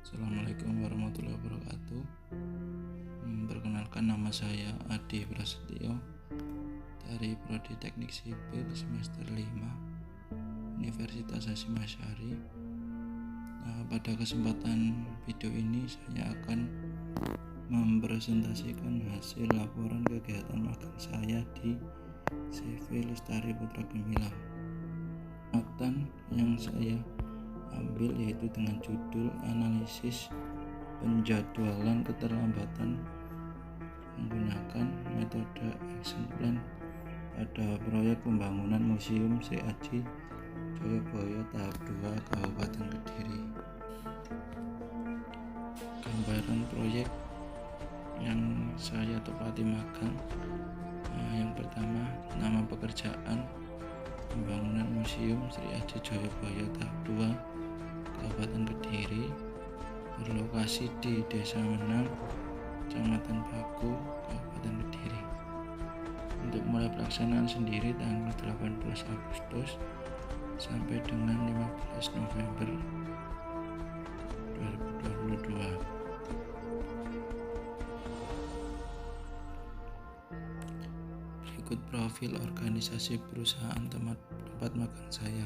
Assalamualaikum warahmatullahi wabarakatuh. Perkenalkan, nama saya Adi Prasetyo dari Prodi Teknik Sipil semester 5 Universitas Hasyim Asy'ari. Pada kesempatan video ini saya akan mempresentasikan hasil laporan kegiatan magang saya di CV Lestari Putra Gemilang. Matan yang saya ambil yaitu dengan judul analisis penjadwalan keterlambatan menggunakan metode action plan pada proyek pembangunan Museum CAJ Joyoboyo tahap 2 Kabupaten Kediri. Gambaran proyek yang saya tepati magang, yang pertama, nama pekerjaan pembangunan Museum CAJ Joyoboyo tahap 2 Kabupaten Kediri, berlokasi di Desa Menang, Kecamatan Baku, Kabupaten Kediri. Untuk mulai pelaksanaan sendiri tanggal 18 Agustus sampai dengan 15 November 2022. Berikut profil organisasi perusahaan tempat magang saya.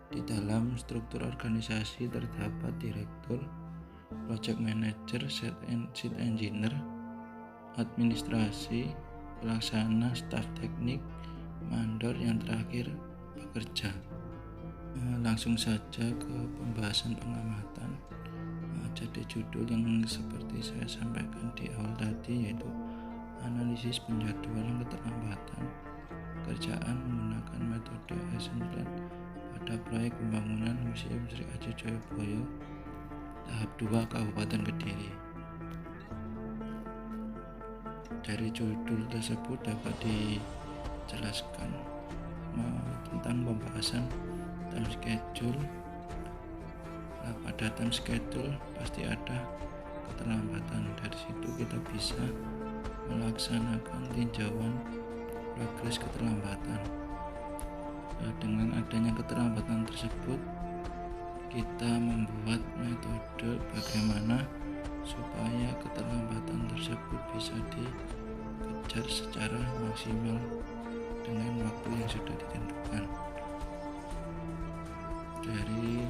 Di dalam struktur organisasi terdapat direktur, project manager, site engineer, administrasi, pelaksana, staf teknik, mandor, yang terakhir pekerja. Langsung saja ke pembahasan pengamatan. Jadi judul yang seperti saya sampaikan di awal tadi, yaitu analisis penjadwalan keterlambatan pekerjaan menggunakan metode action plan pada proyek pembangunan Museum CAJ Joyoboyo tahap 2 Kabupaten Kediri. Dari judul tersebut dapat dijelaskan tentang pembahasan time schedule. Pada time schedule pasti ada keterlambatan. Dari situ kita bisa melaksanakan tinjauan progres keterlambatan. Dengan adanya keterlambatan tersebut, kita membuat metode bagaimana supaya keterlambatan tersebut bisa dikejar secara maksimal dengan waktu yang sudah ditentukan. Dari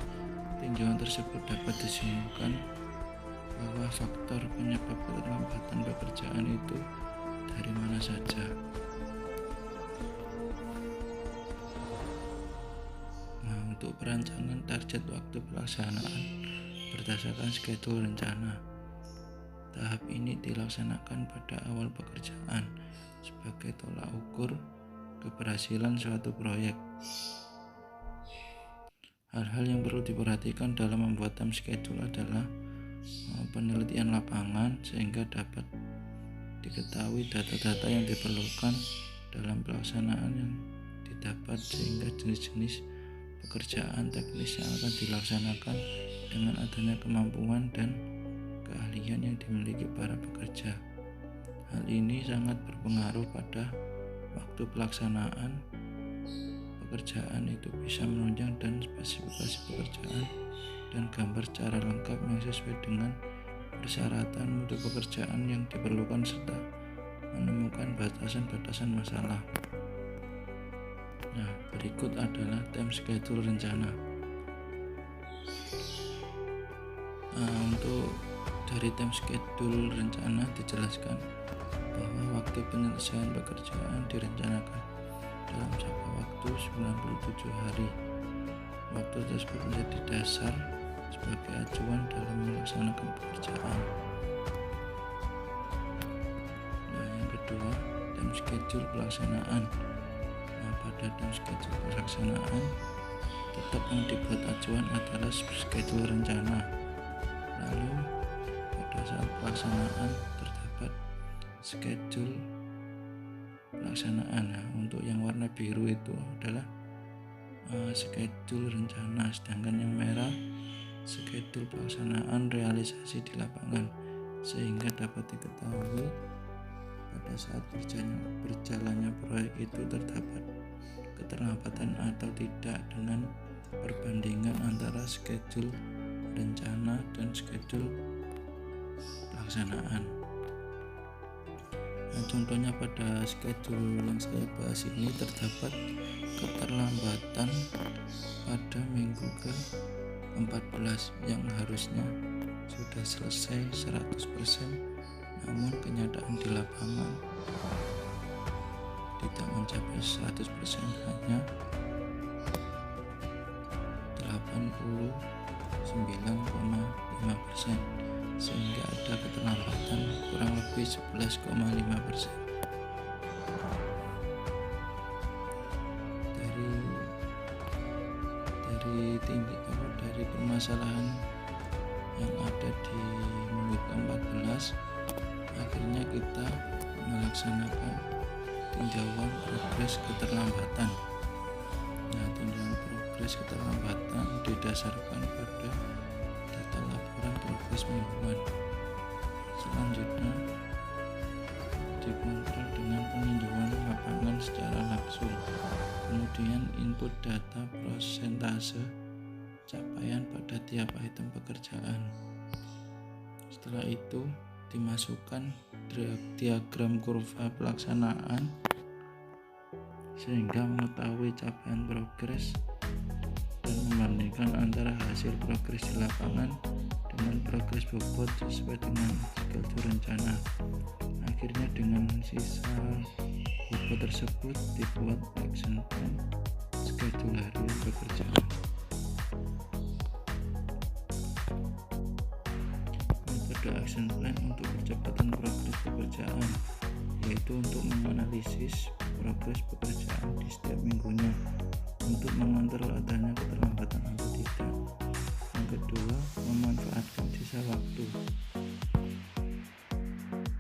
tinjauan tersebut dapat disimpulkan bahwa faktor penyebab keterlambatan pekerjaan itu dari mana saja. Untuk perancangan target waktu pelaksanaan berdasarkan schedule rencana. Tahap ini dilaksanakan pada awal pekerjaan sebagai tolak ukur keberhasilan suatu proyek. Hal-hal yang perlu diperhatikan dalam membuat time schedule adalah penelitian lapangan sehingga dapat diketahui data-data yang diperlukan dalam pelaksanaan yang didapat, sehingga jenis-jenis pekerjaan teknis yang akan dilaksanakan dengan adanya kemampuan dan keahlian yang dimiliki para pekerja. Hal ini sangat berpengaruh pada waktu pelaksanaan pekerjaan itu bisa menunjang dan spesifikasi pekerjaan dan gambar secara lengkap yang sesuai dengan persyaratan mutu pekerjaan yang diperlukan serta menemukan batasan-batasan masalah. Berikut adalah time schedule rencana. Untuk dari time schedule rencana dijelaskan bahwa waktu penyelesaian pekerjaan direncanakan dalam jangka waktu 97 hari. Waktu tersebut menjadi dasar sebagai acuan dalam melaksanakan pekerjaan. Yang kedua, time schedule pelaksanaan. Pada time schedule pelaksanaan tetap yang dibuat acuan adalah schedule rencana. Lalu pada saat pelaksanaan terdapat schedule pelaksanaan. Untuk yang warna biru itu adalah schedule rencana, sedangkan yang merah schedule pelaksanaan realisasi di lapangan, sehingga dapat diketahui pada saat berjalannya proyek itu terdapat keterlambatan atau tidak dengan perbandingan antara schedule rencana dan schedule pelaksanaan. Nah, contohnya pada schedule yang saya bahas ini terdapat keterlambatan pada minggu ke-14 yang harusnya sudah selesai 100%, namun kenyataan di lapangan tidak mencapai 100%, hanya 89,5%, sehingga ada keterlambatan kurang lebih 11,5%. Dari permasalahan yang ada di minggu ke-14, akhirnya kita melaksanakan tinjauan progres keterlambatan. Nah, tinjauan progres keterlambatan didasarkan pada data laporan progres mingguan. Selanjutnya dikontrol dengan peninjauan lapangan secara langsung. Kemudian input data persentase capaian pada tiap item pekerjaan. Setelah itu dimasukkan diagram kurva pelaksanaan sehingga mengetahui capaian progres dan membandingkan antara hasil progres di lapangan dengan progres bobot sesuai dengan schedule rencana. Akhirnya dengan sisa bobot tersebut dibuat action plan schedule harian pekerjaan. Metode action plan untuk percepatan progres pekerjaan, yaitu untuk menganalisis progres pekerjaan di setiap minggunya untuk mengontrol adanya keterlambatan atau tidak. Yang kedua, memanfaatkan sisa waktu.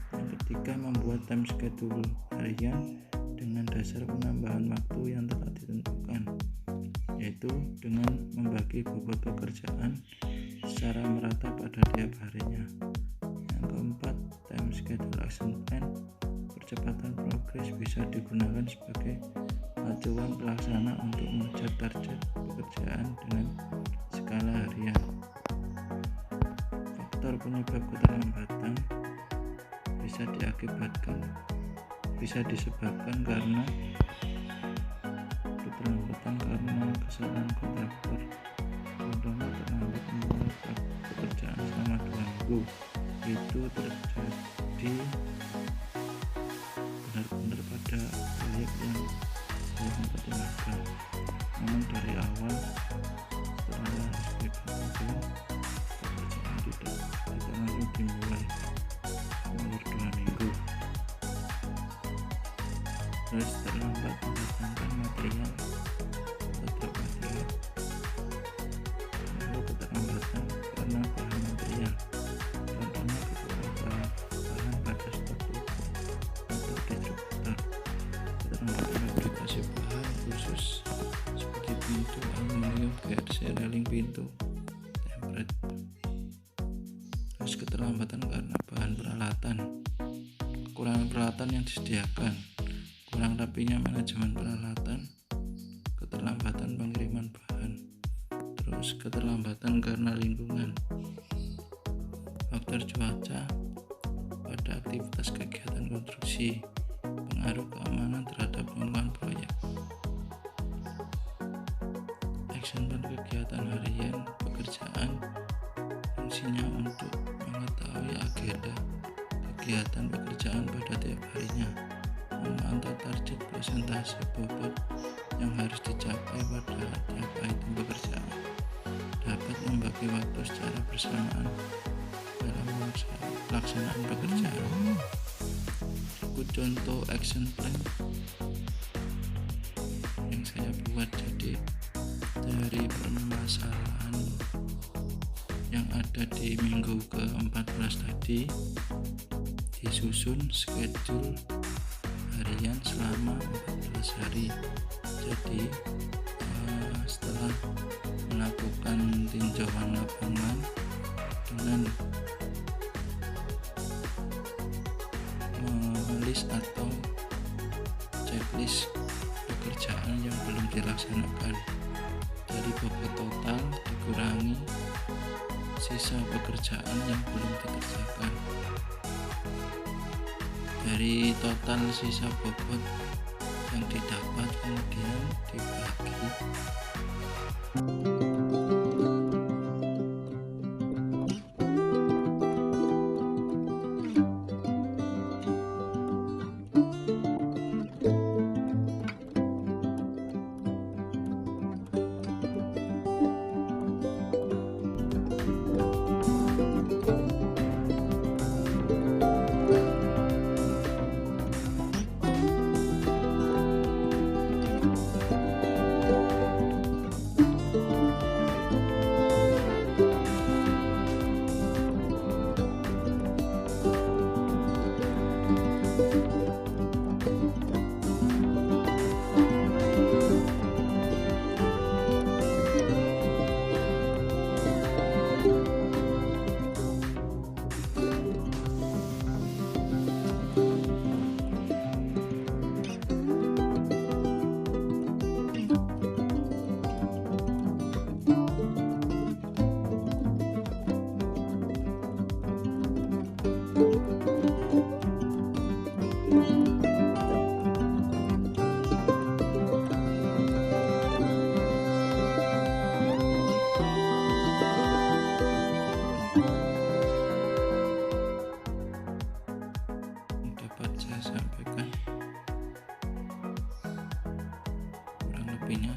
Yang ketiga, membuat time schedule harian dengan dasar penambahan waktu yang telah ditentukan, yaitu dengan membagi bobot pekerjaan secara merata pada tiap harinya. Yang keempat, time schedule action plan. Percepatan progres bisa digunakan sebagai acuan pelaksana untuk mengejar target pekerjaan dengan skala harian. Faktor penyebab keterlambatan bisa disebabkan karena keterlambatan karena kesalahan kontraktor. Contohnya terlambat memulai pekerjaan selama 2 minggu. Itu terjadi benar-benar pada proyek yang saya sempat ingatkan. Namun dari awal setelah SPK pekerjaan tidak langsung dimulai umur 2 minggu. Terus terlambat mendatangkan material atau truk material. Lalu keterlambatan karena bahan material. Contohnya kekurangan bahan pada stok toko atau distributor. Keterlambatan aplikasi bahan khusus seperti pintu aluminium, VRC, railing pintu, template. Terus keterlambatan karena bahan peralatan. Kekurangan peralatan yang disediakan, kurang rapinya manajemen peralatan, keterlambatan pengiriman bahan. Terus keterlambatan karena lingkungan, faktor cuaca pada aktivitas kegiatan konstruksi, pengaruh keamanan terhadap lingkungan proyek. Action plan kegiatan harian pekerjaan fungsinya untuk mengetahui agenda kegiatan pekerjaan pada tiap harinya, memantau target persentase bobot yang harus dicapai pada tiap item pekerjaan, dapat membagi waktu secara bersamaan dalam pelaksanaan pekerjaan. Berikut contoh action plan yang saya buat. Jadi dari permasalahan yang ada di minggu ke-14 tadi disusun schedule harian selama 14 hari. Jadi setelah melakukan tinjauan lapangan dengan list atau checklist pekerjaan yang belum dilaksanakan, dari bobot total dikurangi sisa pekerjaan yang belum dikerjakan. Dari total sisa bobot yang didapat kemudian dibagi dapat saya sampaikan. Kurang lebihnya